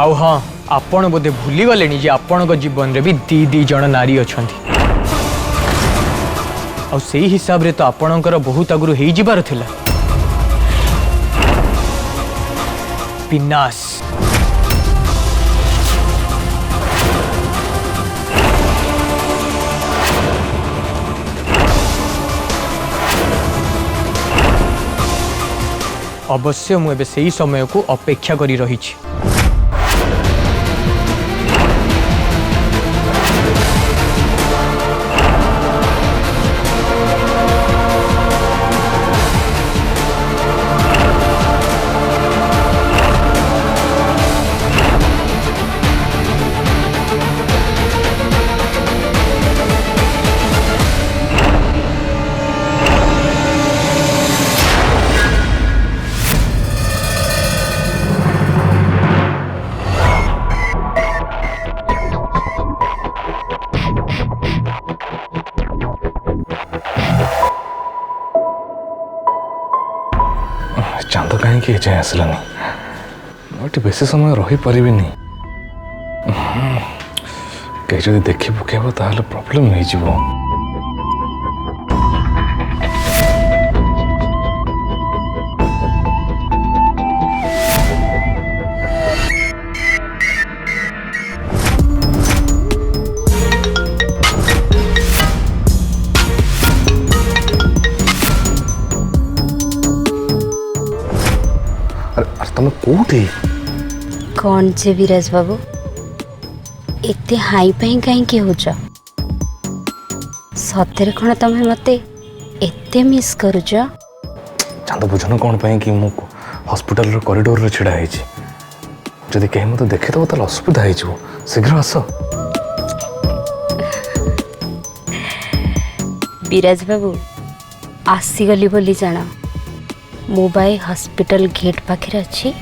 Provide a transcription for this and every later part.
आउ हाँ आपण बोधे भूली गले जे आपण जीवन रे भी दी जन नारी अच्छा आ से हिसाब रे तो आपणकर बहुत आगु हो जिबार थिला विनाश। अवश्य मुझे से समय को अपेक्षा करी रही। चांद कहीं जाए आसलानी मुझे बेस समय रही पारि कहीं जब देखी पकेब ताहले प्रॉब्लम हो। तुम कौटी कौन से विराज बाबू एते हाई पाई कहीं हो सतरे कौन तमें मते एते मिस करुच चांद बुझन कौन पाई कि मु हॉस्पिटल कॉरिडोर रे छिड़ा है जदि कहीं मत देखेदब तो असुविधा हो शीघ्र आस। विराज बाबू आसीगली बोली जाना मोबाइल हॉस्पिटल गेट पाखे अच्छी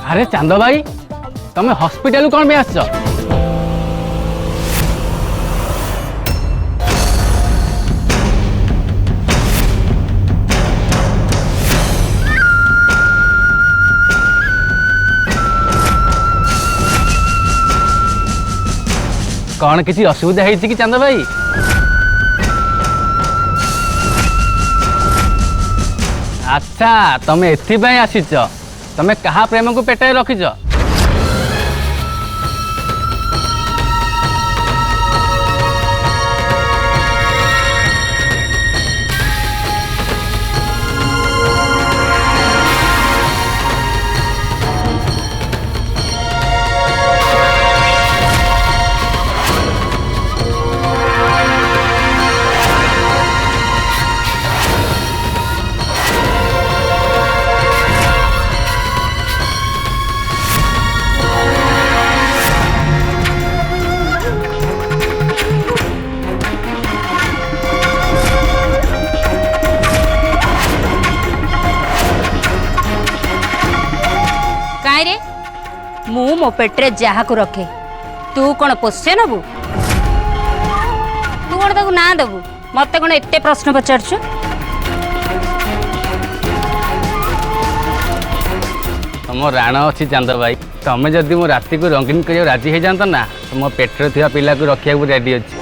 अरे चांद भाई तुम हॉस्पिटल कौन में आस कौन किसी असुविधा है कि चांद भाई? अच्छा तमें एथि आसीच तमें कहा प्रेम को पेटाई रखीच? मु मो पेट्रे जहा को रखे तू कौन पोषे नबू तू कौन ताकू ना देबू मत कौन एते प्रश्न पचारछु तुम राण अच्छी चांद भाई तुम जदि मो राति को रंगीन कर राजी हो जाता ना तो मो पेटर थिया पिला को रखा रेडी अच्छी।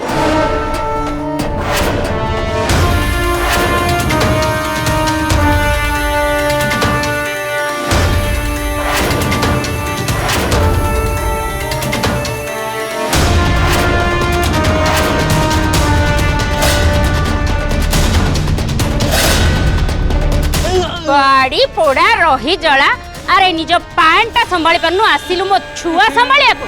गाड़ी पोड़ा रही जला अरे निज पैंटा संभाली पारनु आसिलु मो छुआ संभालिया को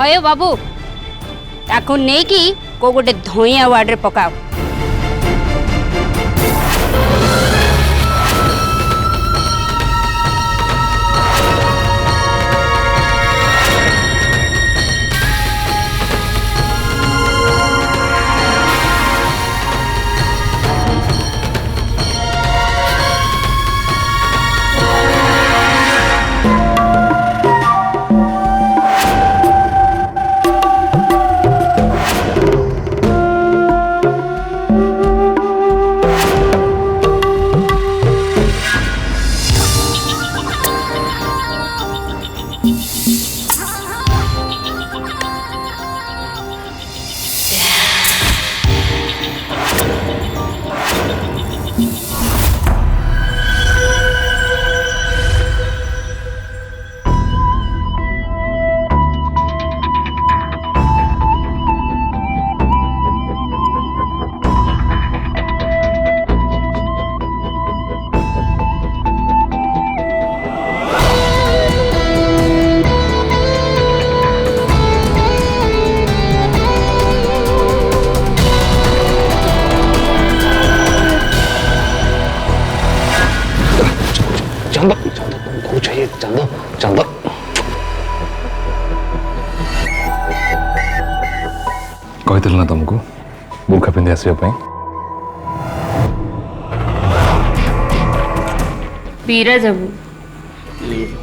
हयो बाबू ताको नहीं कि को गोटे धोइया वार्ड रे पकाओ। चंदा चंदा तुमको चाहिए चंदा चंदा कहते ना तुमको बुर्खा पिंधि आसवाई बीरा जाबू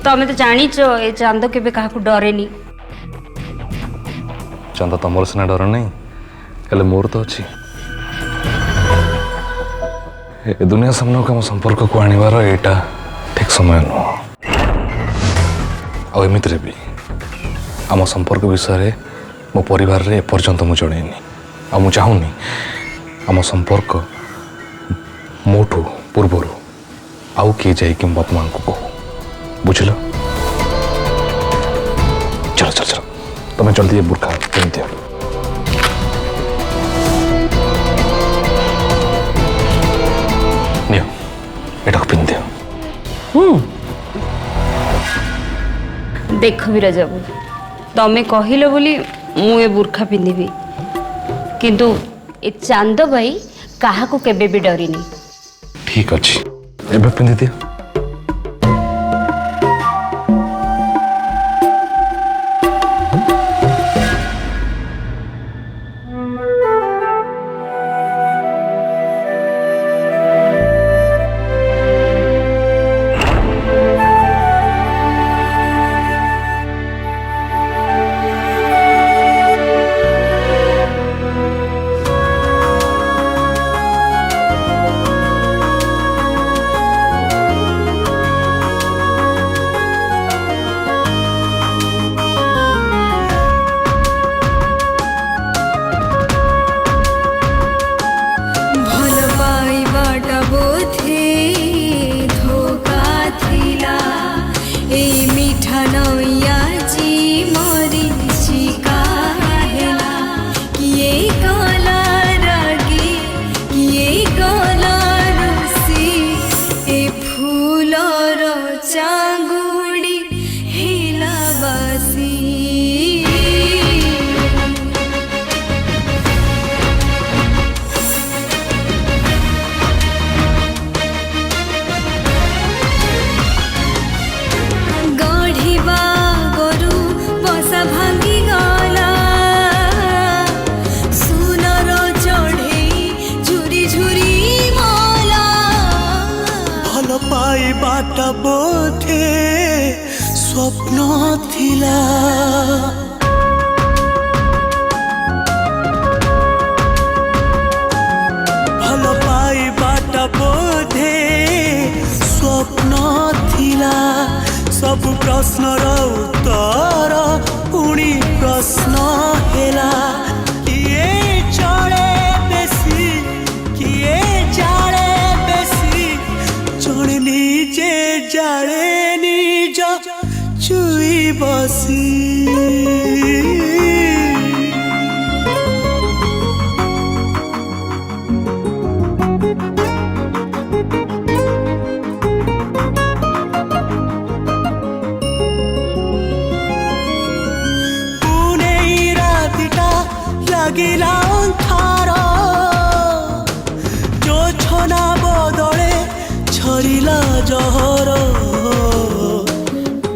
तमें तो जानीच ए चांद केबे काहाकू डरेनी। चंदा तुमर सिना डर नहीं हेले मोर तो अच्छी ए दुनिया सामने को आम संपर्क को आनिबार एटा ठीक समय नुह आमती भी आम संपर्क विषय मो परिवार रे एपर्यंत मु जणैनी आ मु चाहूनी आम संपर्क मोठू पूर्वर आउ किए जाए कि बाप मां को कहो बुझल। चलो चलो चलो तुम्हें जल्दी ये बुर्खा पिन दियो। नियो एटा को पिन दियो। देख बीराज बाबू तमें कहल बोली मु ए बुर्खा पिंधिबी किंतु ए चांद भाई काहा को केबे भी डरिनी। ठीक अच्छी एबे पिंधि दियो। पाइबाटा बोधे स्वप्न थिला सब प्रश्नर उत्तर पुणी प्रश्न हेला किए चले बेसी किए जाले बेसी जड़े निजे जाले निज चुई बसी लगिला अंधार जो छना बदले छरिला जहर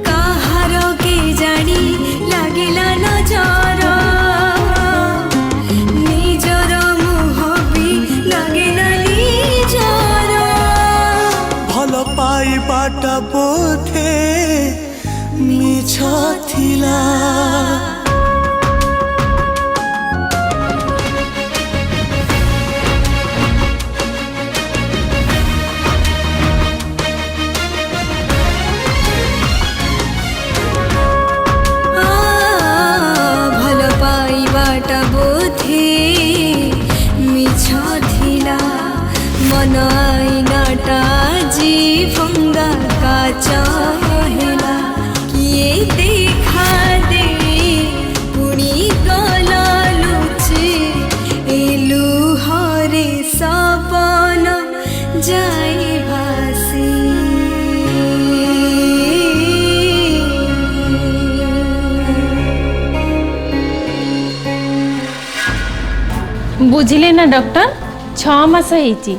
काहार के जानी लगिला नजर निजर मुह भी लगिला निजर भल पाइबाटा बोधे मिछ थिला मन आईनाटा जी भंगा काचा हेला किए देखा दे पुणी गला लुचे एलु हरे सपन जाई भासी बुझिले ना डॉक्टर 6 मास ହେଇଛି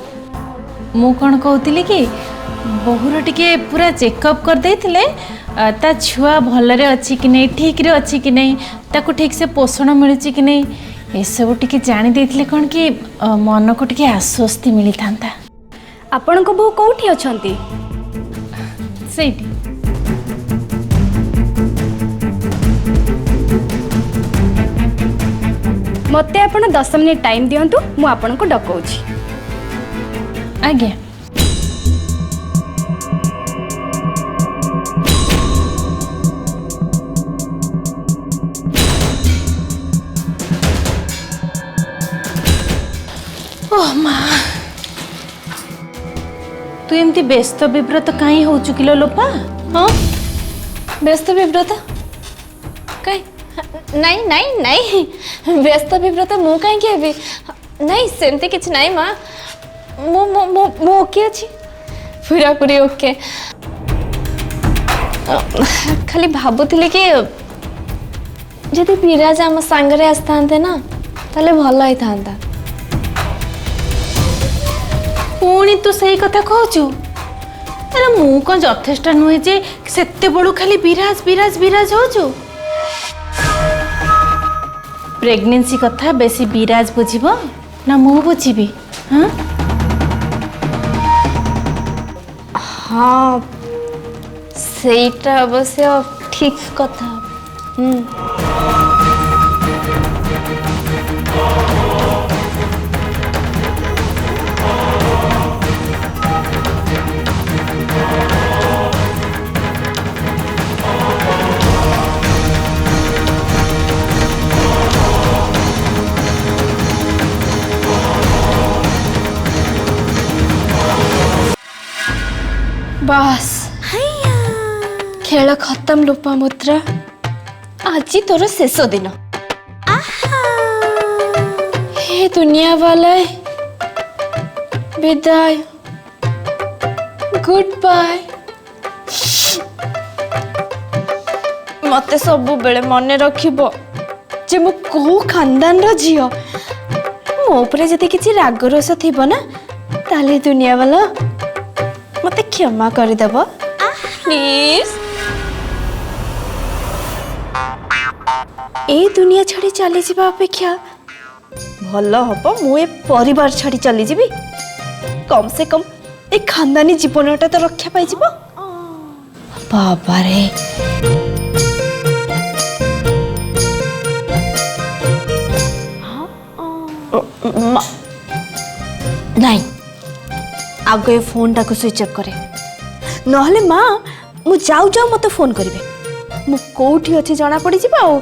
ମୁଁ କ'ଣ କହୁଥିଲି କି ବହୁର ଟିକେ ପୁରା ଚେକଅପ୍ କରିଦେଇଥିଲେ ତା ଛୁଆ ଭଲରେ ଅଛି କି ନାହିଁ ଠିକ୍ରେ ଅଛି କି ନାହିଁ ତାକୁ ଠିକ୍ ସେ ପୋଷଣ ମିଳୁଛି କି ନାହିଁ ଏସବୁ ଟିକେ ଜାଣି ଦେଇଥିଲେ କ'ଣ କି ମନକୁ ଟିକେ ଆଶ୍ୱସ୍ତି ମିଳିଥାନ୍ତା। ଆପଣଙ୍କ ବୋଉ କୋଉଠି ଅଛନ୍ତି? ସେଇଠି ମୋତେ ଆପଣ 10 ମିନିଟ୍ ଟାଇମ୍ ଦିଅନ୍ତୁ ମୁଁ ଆପଣଙ୍କୁ ଡକଉଛି। ଆଜ୍ଞା ओह माँ तू एमती व्यस्त विव्रत कहीं हो चुकिलो लोपा हाँ व्यस्त विव्रत कहीं नहीं नहीं नहीं व्यस्त विव्रत मु कहीं हेबी नहीं सेमती किछ नहीं माँ मु ओके अच्छी पूरा पूरी ओके खाली भाबुଥିଲି कि जदि विराज आम सांगरे आसते ना ताले भल ही था पुणी तू सही कथा कहचु अरे मु कौन यथेष्ट नुहे जे सेते बड़ू खाली विराज विराज विराज होचु प्रेगनेंसी कथा बेसी विराज बुझिबो ना मु बुझिबी हाँ हाँ सेटा अवश्य ठीक कथा बस खेल खत्म लोपामुद्रा आज तोर शेष दिन हे दुनिया वाले विदाय गुड बाय मते सब बेले मन रखिबो जे मु को खानदान रो झियो मो ऊपर जदि किछि राग रोष थिबो ना ताले दुनिया वाला मते क्षमा कर देबो प्लीज ए दुनिया छाड़ी चली जावा अपेक्षा भल हम मु परिवार छाड़ी चली जीवी कम से कम ए खानदानी जीवनटा तो रक्षा पाई जीवो बाबा रे नहीं आगे फोन टाको स्विच ऑफ करे नहले माँ मु जाऊ जाऊ मते फोन करिवे मु कोठी अछि जाना पड़ी जिबा ओ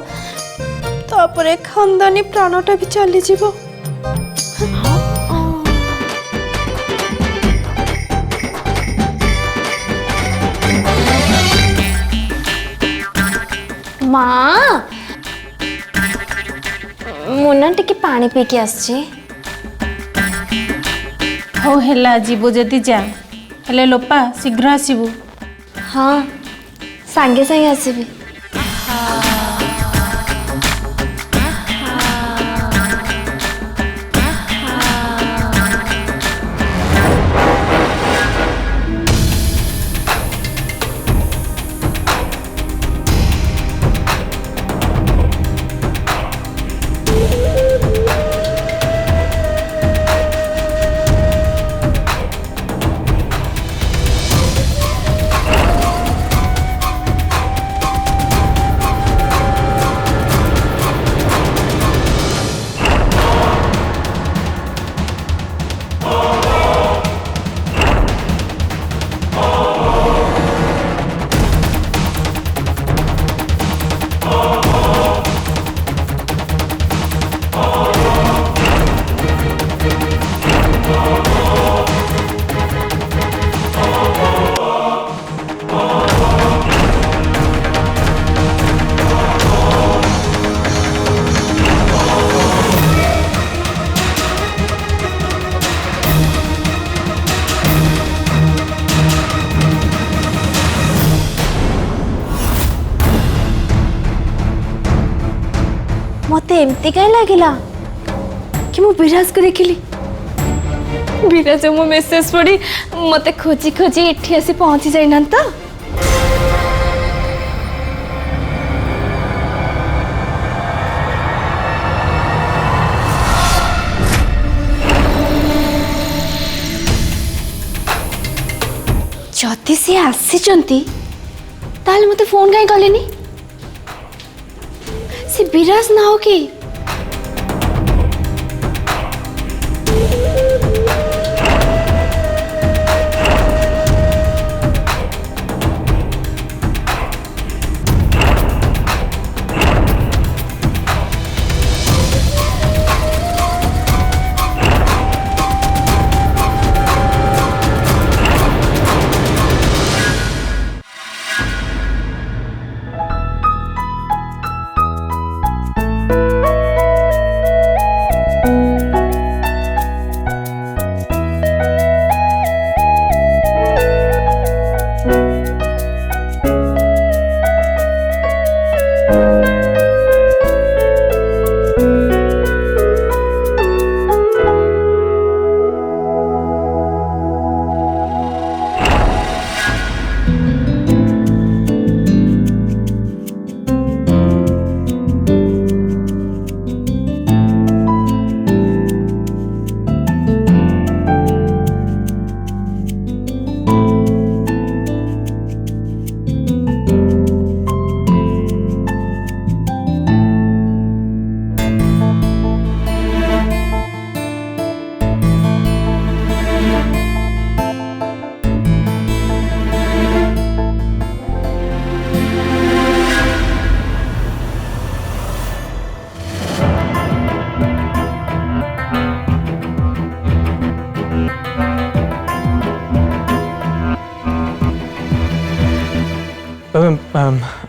तापरे खानदानी प्राणटा भी चली जिवो माँ मुना टिके पानी पी के आसछि हो हेला जीवो जदि जा हेले लोपा शीघ्र आसीबू हाँ सांगे सांगे आसबि मते एमती कहीं लगिला कि मु विराज को देखिली विराज मो मेसेज पड़ी मते खोजी खोजी एठी आसी पहुंची जाइना तो जदि सी आसी ताले मते फोन कहीं कलेनी से विराज ना हो कि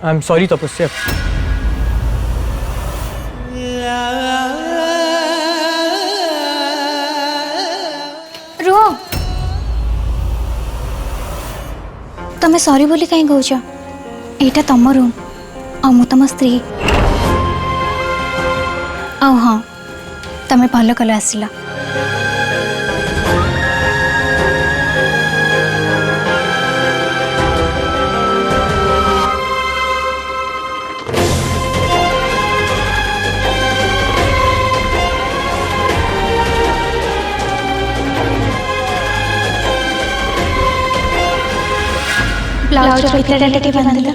I'm sorry तपस्या रुह तमें सॉरी बोली कहीं कौच एटा तम रूम आ मु तम स्त्री आ हाँ तमें भल कल आसला ब्लाउज भितर बंद